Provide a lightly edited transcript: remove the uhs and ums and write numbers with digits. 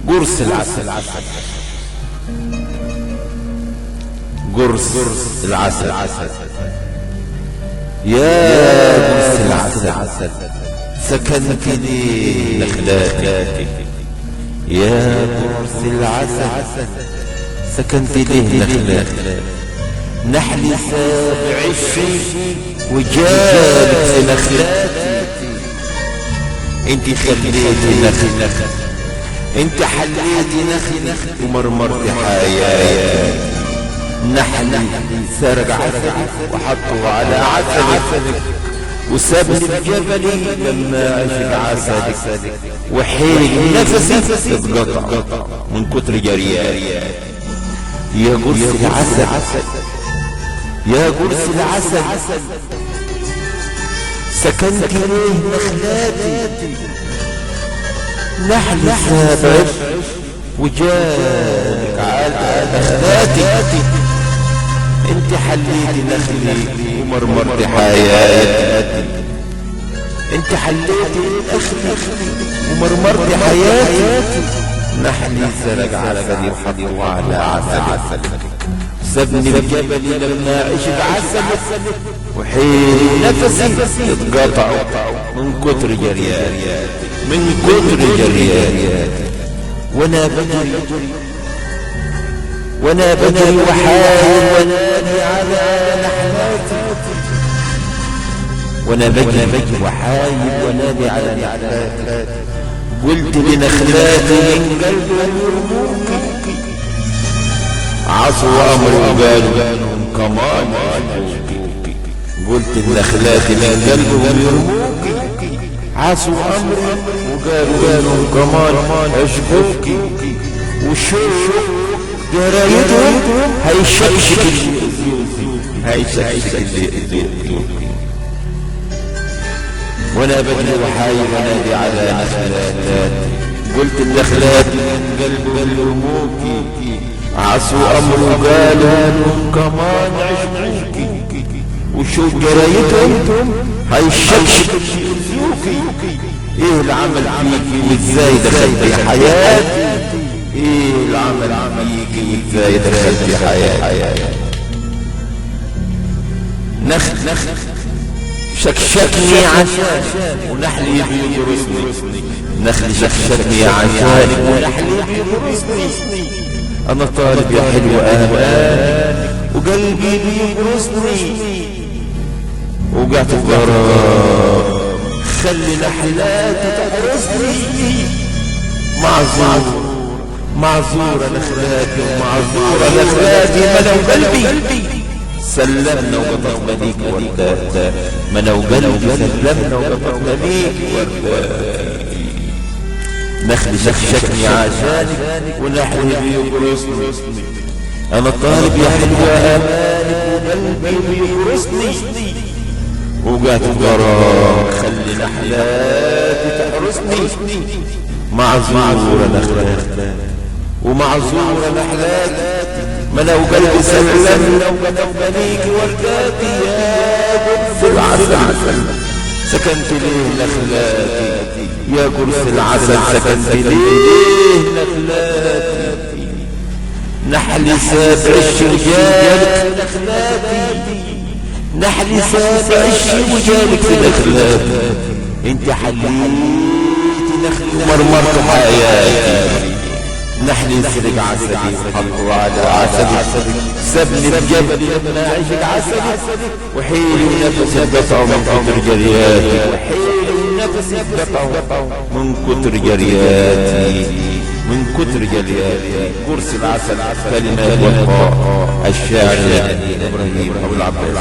قرص العسل، قرص العسل، يا قرص العسل سكنت لي نخلاتي، يا قرص العسل سكنت ليه نخلاتي، نحلي سابع الشي وجالك في نخلاتي، انت خليتي نخل، انت حليتي نخل ومرمرت حياتي، نحلي سرق عسلك وحطه على عسلك وسابني بجبلي لما عشق عسلك، وحيل نفسي اتقطع من كتر جرياتي، يا قرص العسل، يا قرص العسل سكنت ليه نخلاتي، نحل سابع وجالك على نخلاتي، انت حليتي نخلي ومرمرت حياتي، انت حليتي نخلي ومرمرت حياتي، نحلي سرق عسلي وحطه على عسلك، سابني بجبلي لما عشق عسلك، وحين نفسي اتقطع من كتر جرياتي، من كتر جرياتي، وانا بجري وحاول ونادي على نحلاتي، وانا بجري وحايل ونادي على نحلاتي، قلت لنخلاتي من قلبي يرموكي، عصوا امر وقالوا كمان عشقوكي، قلت لنخلاتي من قلبي يرموكي، عصوا امر وقالوا كمان عشقوكي، وشوف جرايدهم هيشكشك اللي يأذوكي، وانا بجري وحايل ونادي على نخلاتي، قلت النخلات من قلب يرموكي، عصوا امر وقالوا كمان عشقوكي، وشوف جرايدهم هيشكشك اللي يأذوكي، ايه العمل فيكي وازاي دخلتي حياتي، ايه العمل فيكي وازاي دخلتي حياتي، نخل شكشكني عشان ونحلي بيضرسني، نخل شكشكني عشانك ونحلي بيضرسني، انا طالب يا حلو امانك وقلبي بيضرسني، وقعت في غرام خلي نحلاتي تحرسني، معذورة نخلاتي ومعذورة نخلاتي، ملو قلبي سلمنا وقطفنا ليك وردات، ملو قلبي سلمنا وقطفنا ليك وردات، نخل شكشكني عشانك ونحلي بيقرصني، انا طالب يا حلوة امانك وقلبي بيقرصني، وقعت غرام خلي نحلاتي تحرسني، معذورة نخلاتي ومعذورة نحلاتي، ملو قلبي سلمنا وقطفنا ليك ورداتي، يا قرص العسل سكنت ليه نخلاتي، يا قرص العسل سكنت ليه نخلاتي، نحلي سابع الشجال نخلاتي، نحلي سابع الشي وجالك في نخلاتي، انت حليتي نخلي ومرمرت حياتي، نحلي سرق عسلي وحطوا على عسلي، سابني بجبلي لما عشق عسلي، وحيلي ونفسي اتقطعوا من كتر جرياتي، وحيلي ونفسي اتقطعوا من كتر جرياتي، من كتر جرياتي، قرص العسل كلمات وفاء الشاعر ابراهيم ابو العباس.